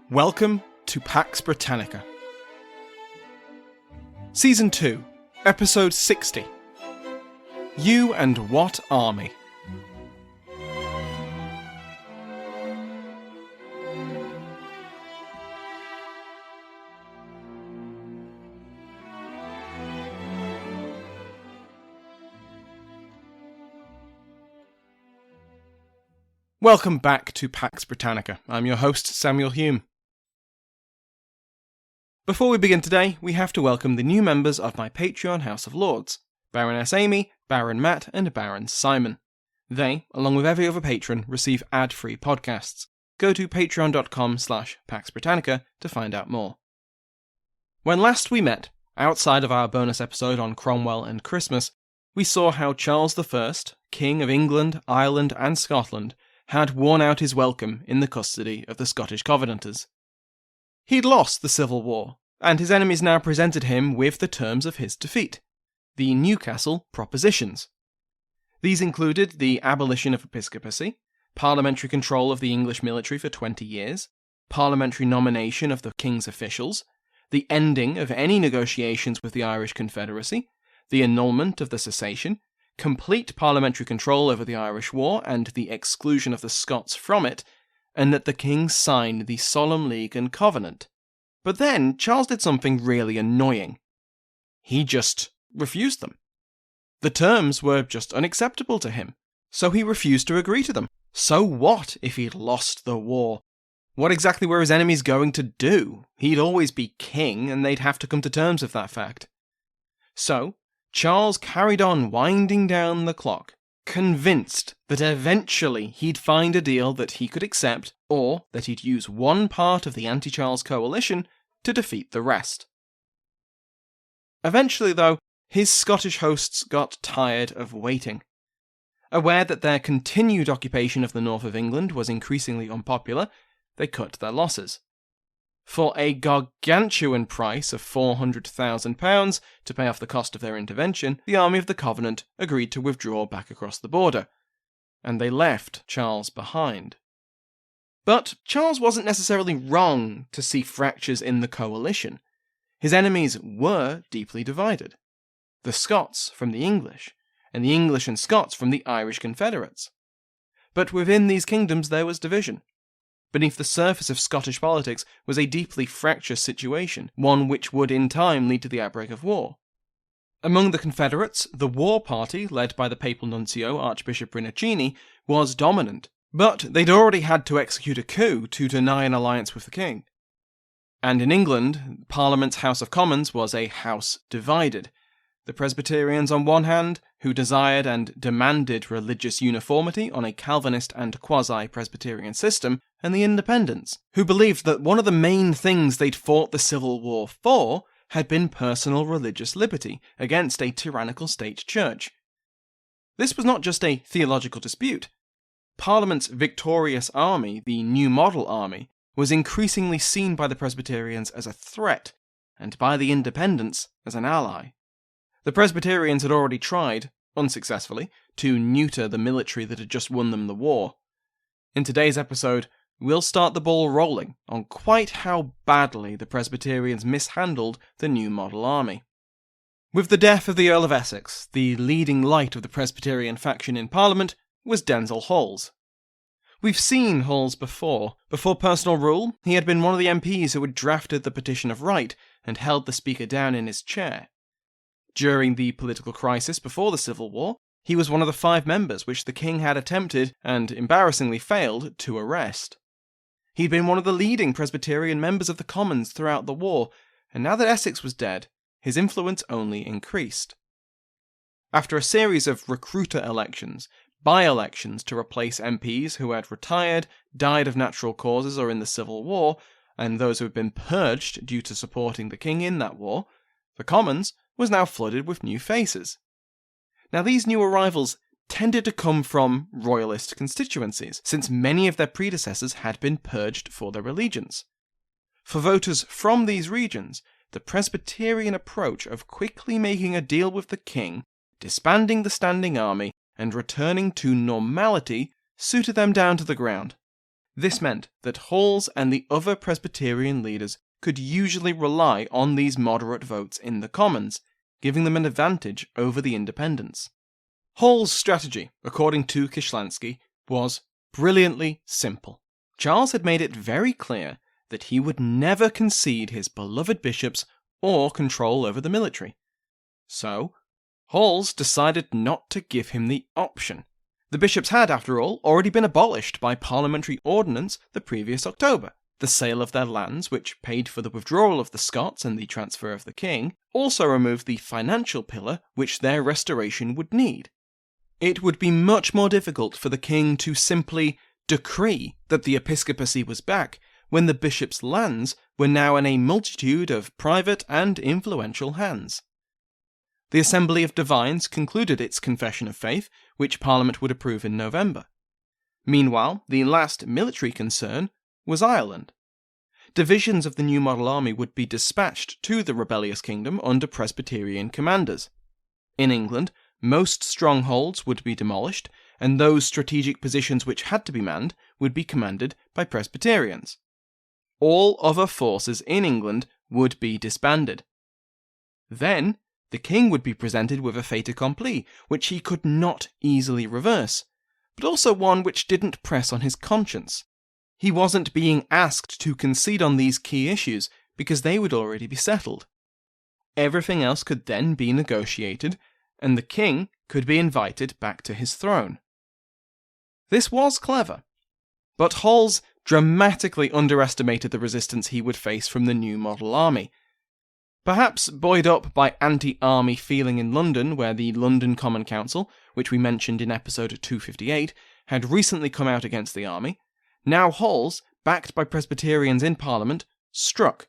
Welcome to Pax Britannica. Season 2, Episode 60. You and What Army? Welcome back to Pax Britannica. I'm your host, Samuel Hume. Before we begin today, we have to welcome the new members of my Patreon House of Lords, Baroness Amy, Baron Matt, and Baron Simon. They, along with every other patron, receive ad-free podcasts. Go to patreon.com/Pax Britannica to find out more. When last we met, outside of our bonus episode on Cromwell and Christmas, we saw how Charles I, King of England, Ireland, and Scotland, had worn out his welcome in the custody of the Scottish Covenanters. He'd lost the Civil War, and his enemies now presented him with the terms of his defeat, the Newcastle Propositions. These included the abolition of episcopacy, parliamentary control of the English military for 20 years, parliamentary nomination of the king's officials, the ending of any negotiations with the Irish Confederacy, the annulment of the cessation, complete parliamentary control over the Irish War and the exclusion of the Scots from it, and that the king signed the Solemn League and Covenant. But then Charles did something really annoying. He just refused them. The terms were just unacceptable to him, so he refused to agree to them. So what if he'd lost the war? What exactly were his enemies going to do? He'd always be king, and they'd have to come to terms with that fact. So Charles carried on winding down the clock, convinced that eventually he'd find a deal that he could accept, or that he'd use one part of the anti-Charles coalition to defeat the rest. Eventually, though, his Scottish hosts got tired of waiting. Aware that their continued occupation of the north of England was increasingly unpopular, they cut their losses. For a gargantuan price of £400,000 to pay off the cost of their intervention, the army of the Covenant agreed to withdraw back across the border, and they left Charles behind. But Charles wasn't necessarily wrong to see fractures in the coalition. His enemies were deeply divided. The Scots from the English, and the English and Scots from the Irish Confederates. But within these kingdoms there was division. Beneath the surface of Scottish politics was a deeply fractious situation, one which would in time lead to the outbreak of war. Among the Confederates, the war party, led by the papal nuncio Archbishop Rinuccini, was dominant, but they'd already had to execute a coup to deny an alliance with the king. And in England, Parliament's House of Commons was a house divided. The Presbyterians on one hand, who desired and demanded religious uniformity on a Calvinist and quasi-Presbyterian system, and the Independents, who believed that one of the main things they'd fought the Civil War for had been personal religious liberty against a tyrannical state church. This was not just a theological dispute. Parliament's victorious army, the New Model Army, was increasingly seen by the Presbyterians as a threat, and by the Independents as an ally. The Presbyterians had already tried, unsuccessfully, to neuter the military that had just won them the war. In today's episode, we'll start the ball rolling on quite how badly the Presbyterians mishandled the New Model Army. With the death of the Earl of Essex, the leading light of the Presbyterian faction in Parliament was Denzil Holles. We've seen Holles before. Before personal rule, he had been one of the MPs who had drafted the Petition of Right and held the Speaker down in his chair. During the political crisis before the Civil War, he was one of the 5 members which the king had attempted, and embarrassingly failed, to arrest. He'd been one of the leading Presbyterian members of the Commons throughout the war, and now that Essex was dead, his influence only increased. After a series of recruiter elections, by-elections to replace MPs who had retired, died of natural causes or in the Civil War, and those who had been purged due to supporting the king in that war, the Commons was now flooded with new faces. Now these new arrivals tended to come from royalist constituencies, since many of their predecessors had been purged for their allegiance. For voters from these regions, the Presbyterian approach of quickly making a deal with the king, disbanding the standing army, and returning to normality suited them down to the ground. This meant that Holles and the other Presbyterian leaders could usually rely on these moderate votes in the Commons, giving them an advantage over the independents. Holles' strategy, according to Kishlansky, was brilliantly simple. Charles had made it very clear that he would never concede his beloved bishops or control over the military. So, Holles decided not to give him the option. The bishops had, after all, already been abolished by parliamentary ordinance the previous October. The sale of their lands, which paid for the withdrawal of the Scots and the transfer of the king, also removed the financial pillar which their restoration would need. It would be much more difficult for the king to simply decree that the episcopacy was back when the bishop's lands were now in a multitude of private and influential hands. The Assembly of Divines concluded its confession of faith, which Parliament would approve in November. Meanwhile, the last military concern was Ireland. Divisions of the new model army would be dispatched to the rebellious kingdom under Presbyterian commanders. In England, most strongholds would be demolished, and those strategic positions which had to be manned would be commanded by Presbyterians. All other forces in England would be disbanded. Then, the king would be presented with a fait accompli, which he could not easily reverse, but also one which didn't press on his conscience. He wasn't being asked to concede on these key issues because they would already be settled. Everything else could then be negotiated, and the king could be invited back to his throne. This was clever, but Holles dramatically underestimated the resistance he would face from the new model army. Perhaps buoyed up by anti-army feeling in London, where the London Common Council, which we mentioned in episode 258, had recently come out against the army, now Holles, backed by Presbyterians in Parliament, struck.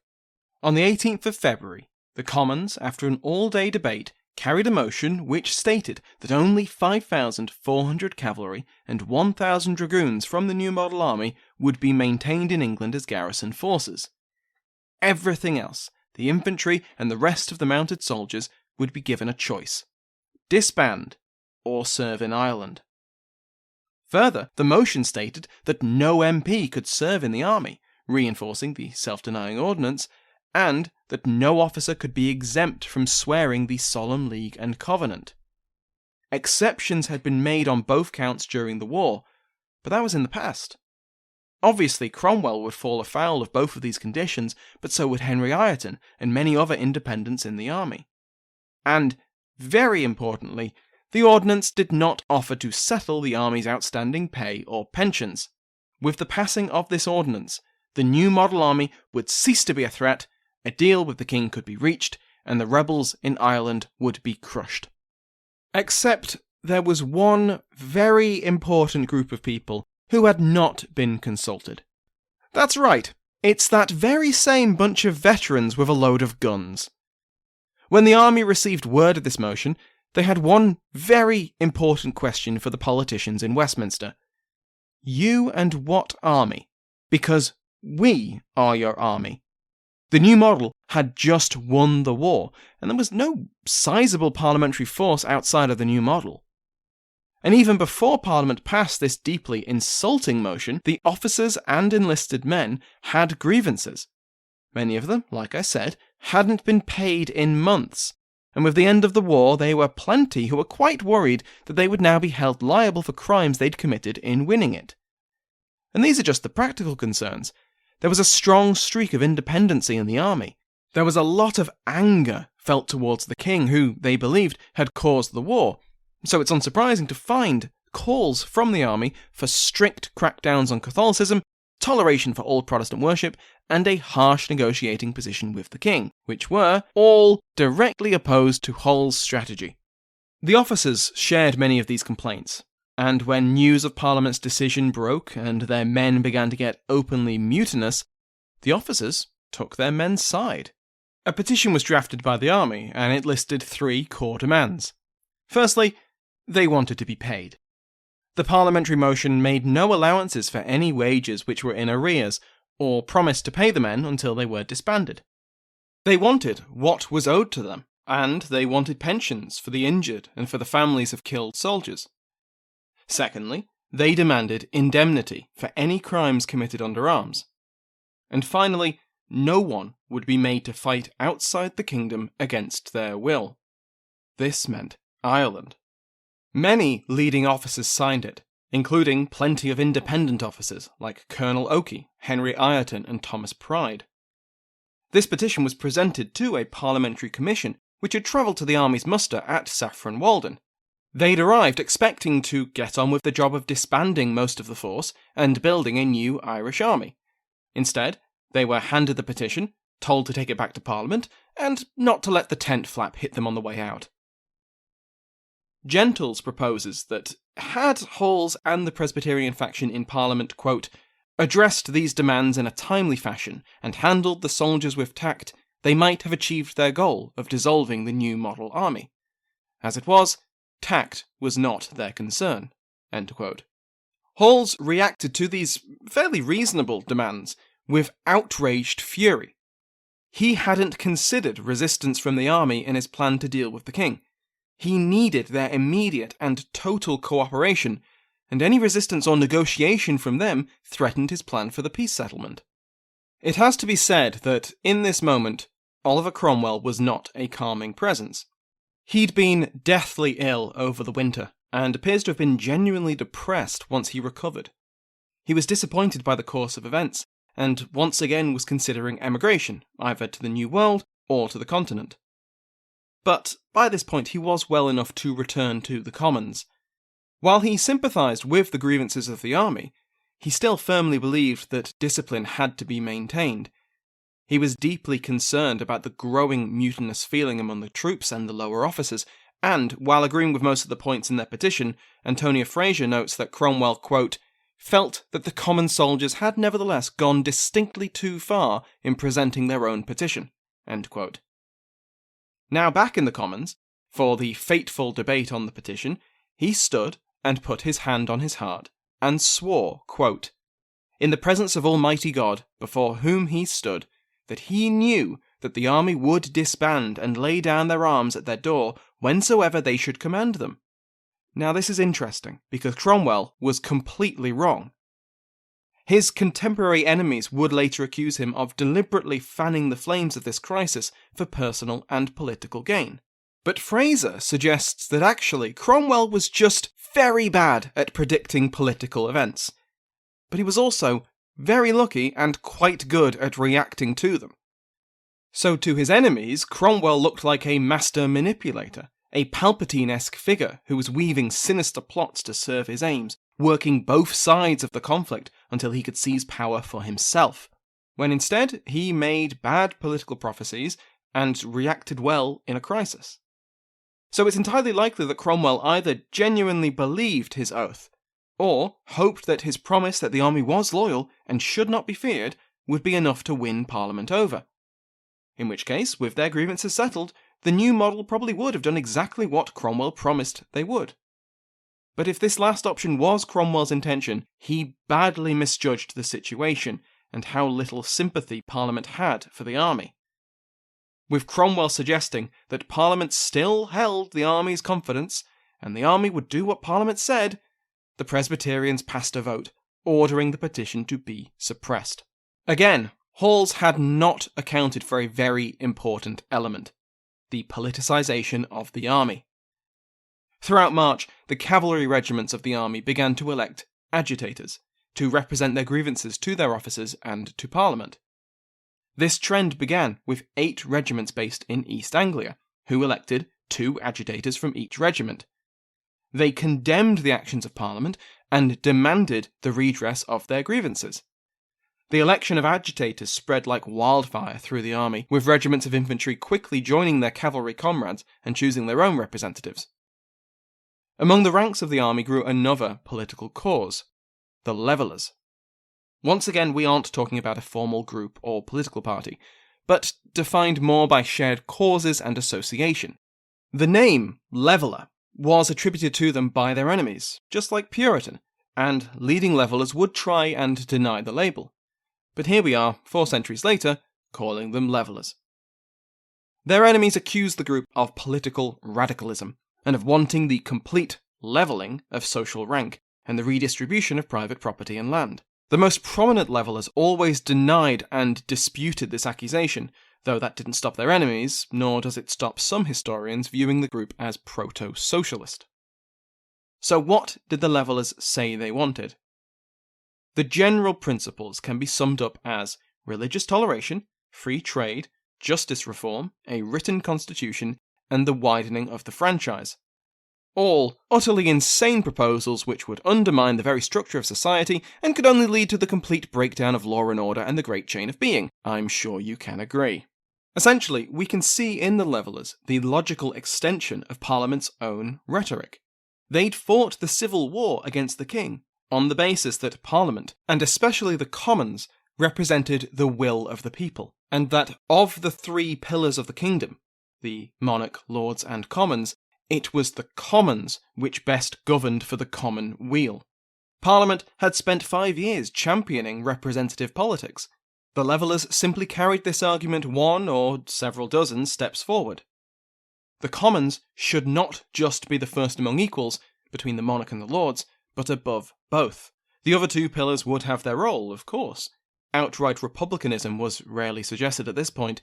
On the 18th of February, the Commons, after an all-day debate, carried a motion which stated that only 5,400 cavalry and 1,000 dragoons from the new model army would be maintained in England as garrison forces. Everything else, the infantry and the rest of the mounted soldiers, would be given a choice: disband or serve in Ireland. Further, the motion stated that no MP could serve in the army, reinforcing the self-denying ordinance, and that no officer could be exempt from swearing the Solemn League and Covenant. Exceptions had been made on both counts during the war, but that was in the past. Obviously, Cromwell would fall afoul of both of these conditions, but so would Henry Ireton and many other independents in the army. And, very importantly, the ordinance did not offer to settle the army's outstanding pay or pensions. With the passing of this ordinance, the new model army would cease to be a threat, a deal with the king could be reached, and the rebels in Ireland would be crushed. Except there was one very important group of people who had not been consulted. That's right, it's that very same bunch of veterans with a load of guns. When the army received word of this motion, they had one very important question for the politicians in Westminster. You and what army? Because we are your army. The new model had just won the war, and there was no sizable parliamentary force outside of the new model. And even before Parliament passed this deeply insulting motion, the officers and enlisted men had grievances. Many of them, like I said, hadn't been paid in months, and with the end of the war there were plenty who were quite worried that they would now be held liable for crimes they'd committed in winning it. And these are just the practical concerns. There was a strong streak of independency in the army. There was a lot of anger felt towards the king, who, they believed, had caused the war. So it's unsurprising to find calls from the army for strict crackdowns on Catholicism, toleration for all Protestant worship, and a harsh negotiating position with the king, which were all directly opposed to Holles' strategy. The officers shared many of these complaints, and when news of Parliament's decision broke and their men began to get openly mutinous, the officers took their men's side. A petition was drafted by the army, and it listed 3 core demands. Firstly, they wanted to be paid. The parliamentary motion made no allowances for any wages which were in arrears, or promised to pay the men until they were disbanded. They wanted what was owed to them, and they wanted pensions for the injured and for the families of killed soldiers. Secondly, They demanded indemnity for any crimes committed under arms. And finally, no one would be made to fight outside the kingdom against their will. This meant Ireland. Many leading officers signed it, including plenty of independent officers like Colonel Oakey, Henry Ireton, and Thomas Pride. This petition was presented to a parliamentary commission which had travelled to the army's muster at Saffron Walden. They'd arrived expecting to get on with the job of disbanding most of the force and building a new Irish army. Instead, they were handed the petition, told to take it back to Parliament, and not to let the tent flap hit them on the way out. Gentles proposes that had Holles and the Presbyterian faction in Parliament, quote, addressed these demands in a timely fashion and handled the soldiers with tact, they might have achieved their goal of dissolving the new model army. As it was, tact was not their concern. End quote. Holles reacted to these fairly reasonable demands with outraged fury. He hadn't considered resistance from the army in his plan to deal with the king. He needed their immediate and total cooperation, and any resistance or negotiation from them threatened his plan for the peace settlement. It has to be said that, in this moment, Oliver Cromwell was not a calming presence. He'd been deathly ill over the winter, and appears to have been genuinely depressed once he recovered. He was disappointed by the course of events, and once again was considering emigration, either to the New World or to the continent. But by this point he was well enough to return to the Commons. While he sympathised with the grievances of the army, he still firmly believed that discipline had to be maintained. He was deeply concerned about the growing mutinous feeling among the troops and the lower officers, and, while agreeing with most of the points in their petition, Antonia Fraser notes that Cromwell, quote, felt that the common soldiers had nevertheless gone distinctly too far in presenting their own petition. End quote. Now back in the Commons, for the fateful debate on the petition, he stood and put his hand on his heart, and swore, quote, in the presence of Almighty God, before whom he stood, that he knew that the army would disband and lay down their arms at their door whensoever they should command them. Now this is interesting, because Cromwell was completely wrong. His contemporary enemies would later accuse him of deliberately fanning the flames of this crisis for personal and political gain. But Fraser suggests that actually Cromwell was just very bad at predicting political events. But he was also very lucky and quite good at reacting to them. So to his enemies, Cromwell looked like a master manipulator, a Palpatine-esque figure who was weaving sinister plots to serve his aims, working both sides of the conflict until he could seize power for himself, when instead he made bad political prophecies and reacted well in a crisis. So it's entirely likely that Cromwell either genuinely believed his oath, or hoped that his promise that the army was loyal and should not be feared would be enough to win Parliament over. In which case, with their grievances settled, the new model probably would have done exactly what Cromwell promised they would. But if this last option was Cromwell's intention, he badly misjudged the situation and how little sympathy Parliament had for the army. With Cromwell suggesting that Parliament still held the army's confidence, and the army would do what Parliament said, the Presbyterians passed a vote, ordering the petition to be suppressed. Again, Holles had not accounted for a very important element: the politicisation of the army. Throughout March, the cavalry regiments of the army began to elect agitators, to represent their grievances to their officers and to Parliament. This trend began with 8 regiments based in East Anglia, who elected 2 agitators from each regiment. They condemned the actions of Parliament and demanded the redress of their grievances. The election of agitators spread like wildfire through the army, with regiments of infantry quickly joining their cavalry comrades and choosing their own representatives. Among the ranks of the army grew another political cause: the Levellers. Once again, we aren't talking about a formal group or political party, but defined more by shared causes and association. The name Leveller was attributed to them by their enemies, just like Puritan, and leading Levellers would try and deny the label. But here we are, 4 centuries later, calling them Levellers. Their enemies accused the group of political radicalism, and of wanting the complete levelling of social rank, and the redistribution of private property and land. The most prominent levellers always denied and disputed this accusation, though that didn't stop their enemies, nor does it stop some historians viewing the group as proto-socialist. So what did the levellers say they wanted? The general principles can be summed up as religious toleration, free trade, justice reform, a written constitution, and the widening of the franchise. All utterly insane proposals which would undermine the very structure of society and could only lead to the complete breakdown of law and order and the great chain of being. I'm sure you can agree. Essentially, we can see in the levellers the logical extension of Parliament's own rhetoric. They'd fought the civil war against the king on the basis that Parliament, and especially the Commons, represented the will of the people, and that of the three pillars of the kingdom, the monarch, lords, and commons, it was the Commons which best governed for the common weal. Parliament had spent 5 years championing representative politics. The levellers simply carried this argument one or several dozen steps forward. The Commons should not just be the first among equals between the monarch and the lords, but above both. The other two pillars would have their role, of course. Outright republicanism was rarely suggested at this point,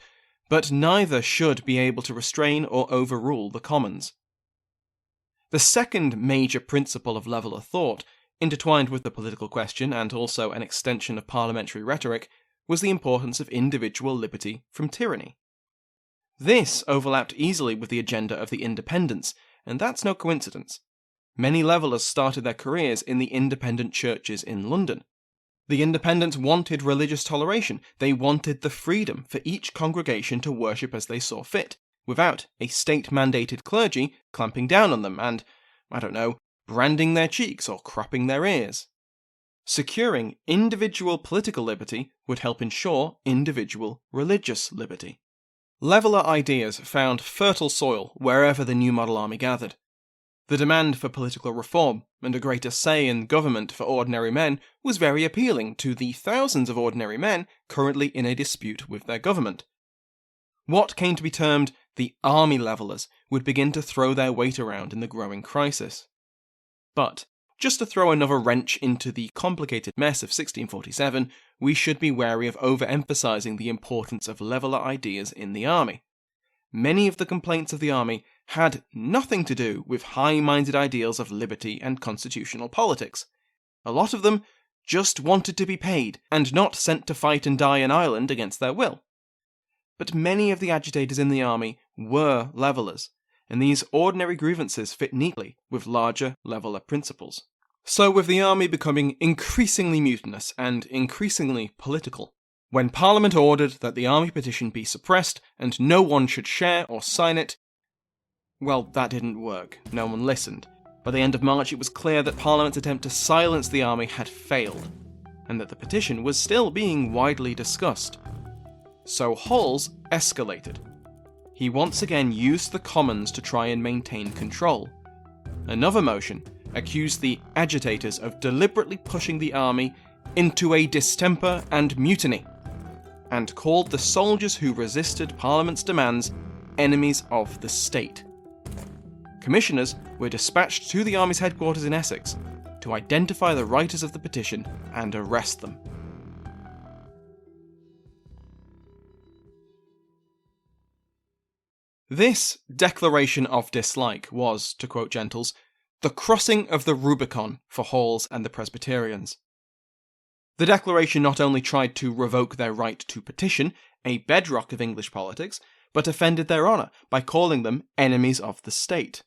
but neither should be able to restrain or overrule the Commons. The second major principle of leveller thought, intertwined with the political question and also an extension of parliamentary rhetoric, was the importance of individual liberty from tyranny. This overlapped easily with the agenda of the Independents, and that's no coincidence. Many levellers started their careers in the independent churches in London. The Independents wanted religious toleration. They wanted the freedom for each congregation to worship as they saw fit, without a state-mandated clergy clamping down on them and, branding their cheeks or cropping their ears. Securing individual political liberty would help ensure individual religious liberty. Leveller ideas found fertile soil wherever the new model army gathered. The demand for political reform and a greater say in government for ordinary men was very appealing to the thousands of ordinary men currently in a dispute with their government. What came to be termed the army levellers would begin to throw their weight around in the growing crisis. But, just to throw another wrench into the complicated mess of 1647, we should be wary of overemphasising the importance of leveller ideas in the army. Many of the complaints of the army had nothing to do with high-minded ideals of liberty and constitutional politics. A lot of them just wanted to be paid and not sent to fight and die in Ireland against their will. But many of the agitators in the army were levellers, and these ordinary grievances fit neatly with larger leveller principles. So with the army becoming increasingly mutinous and increasingly political, when Parliament ordered that the army petition be suppressed and no one should share or sign it, well, that didn't work. No one listened. By the end of March, it was clear that Parliament's attempt to silence the army had failed, and that the petition was still being widely discussed. So Holles escalated. He once again used the Commons to try and maintain control. Another motion accused the agitators of deliberately pushing the army into a distemper and mutiny, and called the soldiers who resisted Parliament's demands enemies of the state. Commissioners were dispatched to the army's headquarters in Essex to identify the writers of the petition and arrest them. This declaration of dislike was, to quote Gentles, the crossing of the Rubicon for Holles and the Presbyterians. The declaration not only tried to revoke their right to petition, a bedrock of English politics, but offended their honour by calling them enemies of the state.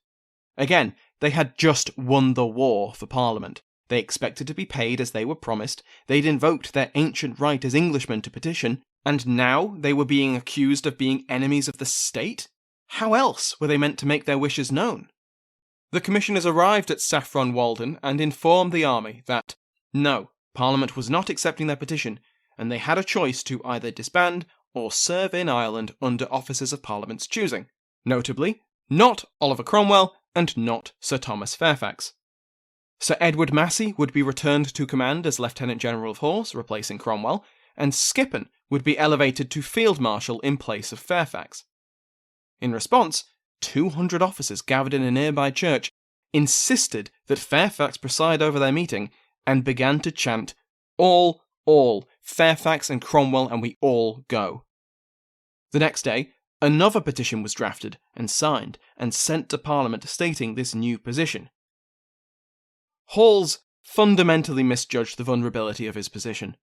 Again, they had just won the war for Parliament. They expected to be paid as they were promised, they'd invoked their ancient right as Englishmen to petition, and now they were being accused of being enemies of the state? How else were they meant to make their wishes known? The commissioners arrived at Saffron Walden and informed the army that, no, Parliament was not accepting their petition, and they had a choice to either disband or serve in Ireland under officers of Parliament's choosing. Notably, not Oliver Cromwell and not Sir Thomas Fairfax. Sir Edward Massey would be returned to command as Lieutenant General of Horse, replacing Cromwell, and Skippon would be elevated to Field Marshal in place of Fairfax. In response, 200 officers gathered in a nearby church insisted that Fairfax preside over their meeting, and began to chant, all, Fairfax and Cromwell and we all go. The next day, another petition was drafted and signed and sent to Parliament stating this new position. Holles fundamentally misjudged the vulnerability of his position.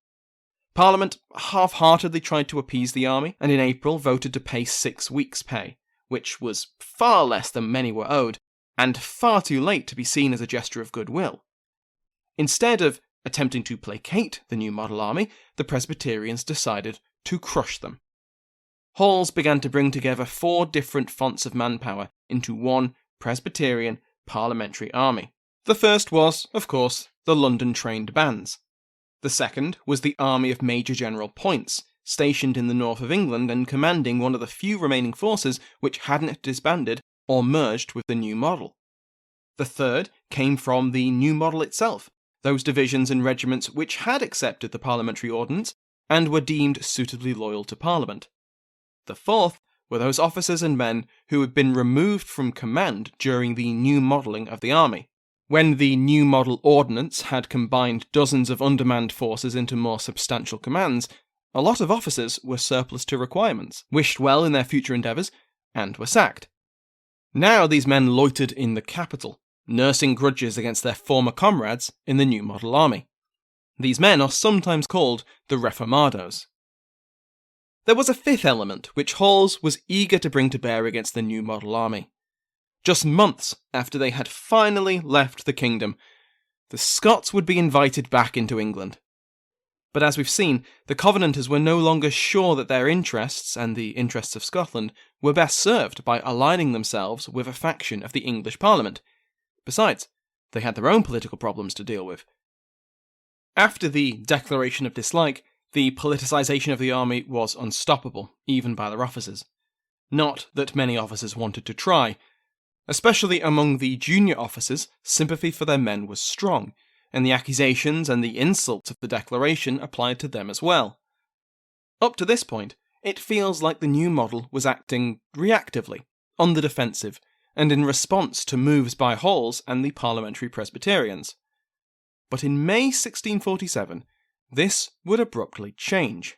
Parliament half-heartedly tried to appease the army, and in April voted to pay 6 weeks' pay, which was far less than many were owed, and far too late to be seen as a gesture of goodwill. Instead of attempting to placate the new model army, the Presbyterians decided to crush them. Holles began to bring together 4 different fonts of manpower into one Presbyterian parliamentary army. The first was, of course, the London-trained bands. The second was the army of Major General Points, stationed in the north of England and commanding one of the few remaining forces which hadn't disbanded or merged with the new model. The third came from the new model itself, those divisions and regiments which had accepted the parliamentary ordinance and were deemed suitably loyal to Parliament. The fourth were those officers and men who had been removed from command during the new modelling of the army. When the new model ordinance had combined dozens of undermanned forces into more substantial commands, a lot of officers were surplus to requirements, wished well in their future endeavours, and were sacked. Now these men loitered in the capital, nursing grudges against their former comrades in the new model army. These men are sometimes called the Reformados. There was a fifth element which Holles was eager to bring to bear against the new model army. Just months after they had finally left the kingdom, the Scots would be invited back into England. But as we've seen, the Covenanters were no longer sure that their interests, and the interests of Scotland, were best served by aligning themselves with a faction of the English Parliament. Besides, they had their own political problems to deal with. After the declaration of dislike, the politicisation of the army was unstoppable, even by their officers. Not that many officers wanted to try. Especially among the junior officers, sympathy for their men was strong, and the accusations and the insults of the declaration applied to them as well. Up to this point, it feels like the new model was acting reactively, on the defensive, and in response to moves by Holles and the parliamentary Presbyterians. But in May 1647, this would abruptly change.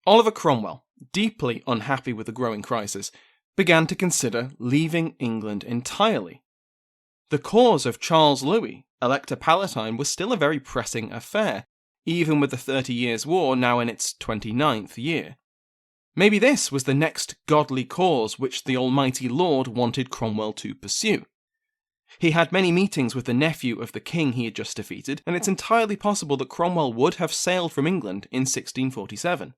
Oliver Cromwell, deeply unhappy with the growing crisis, began to consider leaving England entirely. The cause of Charles Louis, Elector Palatine, was still a very pressing affair, even with the 30 Years' War now in its 29th year. Maybe this was the next godly cause which the Almighty Lord wanted Cromwell to pursue. He had many meetings with the nephew of the king he had just defeated, and it's entirely possible that Cromwell would have sailed from England in 1647.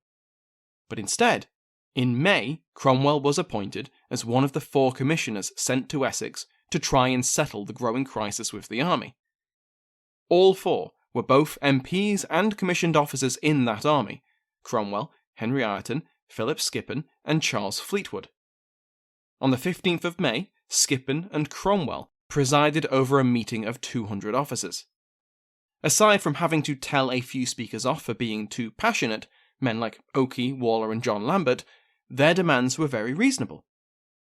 But instead, in May, Cromwell was appointed as one of the 4 commissioners sent to Essex to try and settle the growing crisis with the army. All 4 were both MPs and commissioned officers in that army: Cromwell, Henry Ireton, Philip Skippon, and Charles Fleetwood. On the 15th of May, Skippon and Cromwell presided over a meeting of 200 officers. Aside from having to tell a few speakers off for being too passionate, men like Oakey, Waller, and John Lambert, their demands were very reasonable.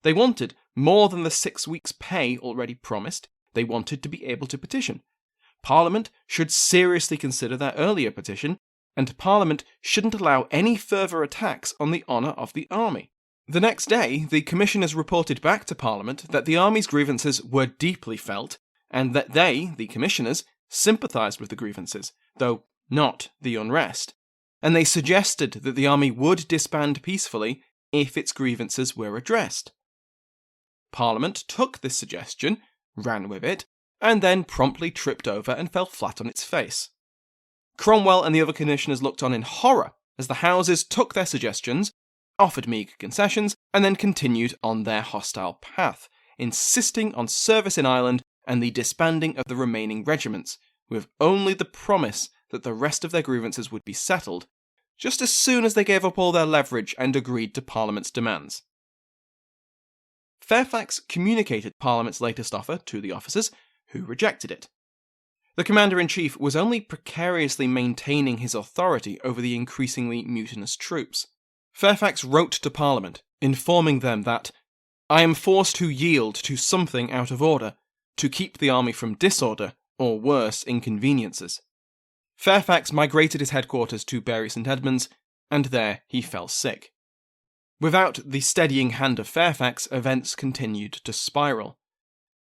They wanted more than the 6 weeks' pay already promised. They wanted to be able to petition. Parliament should seriously consider their earlier petition, and Parliament shouldn't allow any further attacks on the honour of the army. The next day, the commissioners reported back to Parliament that the army's grievances were deeply felt, and that they, the commissioners, sympathised with the grievances, though not the unrest, and they suggested that the army would disband peacefully if its grievances were addressed. Parliament took this suggestion, ran with it, and then promptly tripped over and fell flat on its face. Cromwell and the other commissioners looked on in horror as the Houses took their suggestions, offered meagre concessions, and then continued on their hostile path, insisting on service in Ireland and the disbanding of the remaining regiments, with only the promise that the rest of their grievances would be settled, just as soon as they gave up all their leverage and agreed to Parliament's demands. Fairfax communicated Parliament's latest offer to the officers, who rejected it. The Commander-in-Chief was only precariously maintaining his authority over the increasingly mutinous troops. Fairfax wrote to Parliament, informing them that I am forced to yield to something out of order, to keep the army from disorder, or worse, inconveniences. Fairfax migrated his headquarters to Bury St Edmunds, and there he fell sick. Without the steadying hand of Fairfax, events continued to spiral.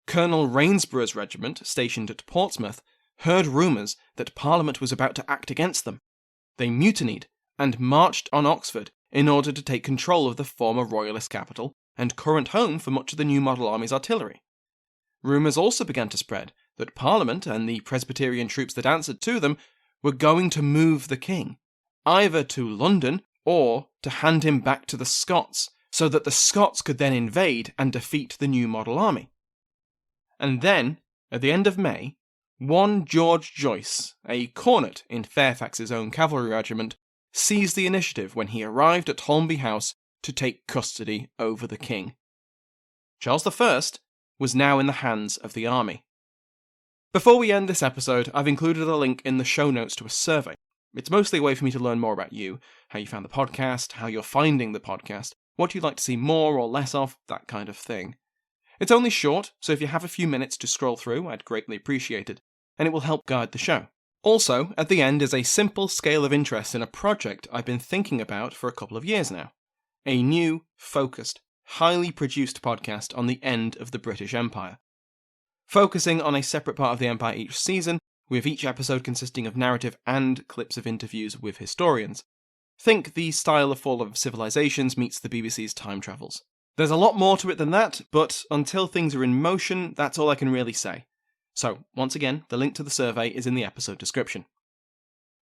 Colonel Rainsborough's regiment, stationed at Portsmouth, heard rumours that Parliament was about to act against them. They mutinied and marched on Oxford in order to take control of the former royalist capital and current home for much of the new model army's artillery. Rumours also began to spread that Parliament and the Presbyterian troops that answered to them were going to move the king, either to London or to hand him back to the Scots, so that the Scots could then invade and defeat the new model army. And then, at the end of May, one George Joyce, a cornet in Fairfax's own cavalry regiment, seized the initiative when he arrived at Holmby House to take custody over the king. Charles I was now in the hands of the army. Before we end this episode, I've included a link in the show notes to a survey. It's mostly a way for me to learn more about you, how you found the podcast, how you're finding the podcast, what you'd like to see more or less of, that kind of thing. It's only short, so if you have a few minutes to scroll through, I'd greatly appreciate it, and it will help guide the show. Also, at the end is a simple scale of interest in a project I've been thinking about for a couple of years now. A new, focused, highly produced podcast on the end of the British Empire. Focusing on a separate part of the Empire each season, with each episode consisting of narrative and clips of interviews with historians. Think the style of Fall of Civilizations meets the BBC's Time Travels. There's a lot more to it than that, but until things are in motion, that's all I can really say. So, once again, the link to the survey is in the episode description.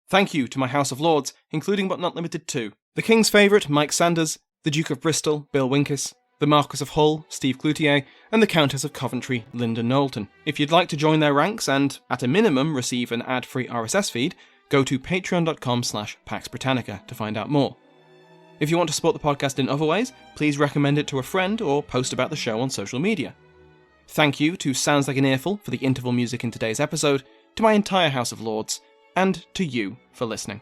Thank you to my House of Lords, including but not limited to the King's favourite, Mike Sanders, the Duke of Bristol, Bill Winkes, the Marquess of Hull, Steve Cloutier, and the Countess of Coventry, Linda Knowlton. If you'd like to join their ranks and, at a minimum, receive an ad-free RSS feed, go to patreon.com/Pax Britannica to find out more. If you want to support the podcast in other ways, please recommend it to a friend or post about the show on social media. Thank you to Sounds Like an Earful for the interval music in today's episode, to my entire House of Lords, and to you for listening.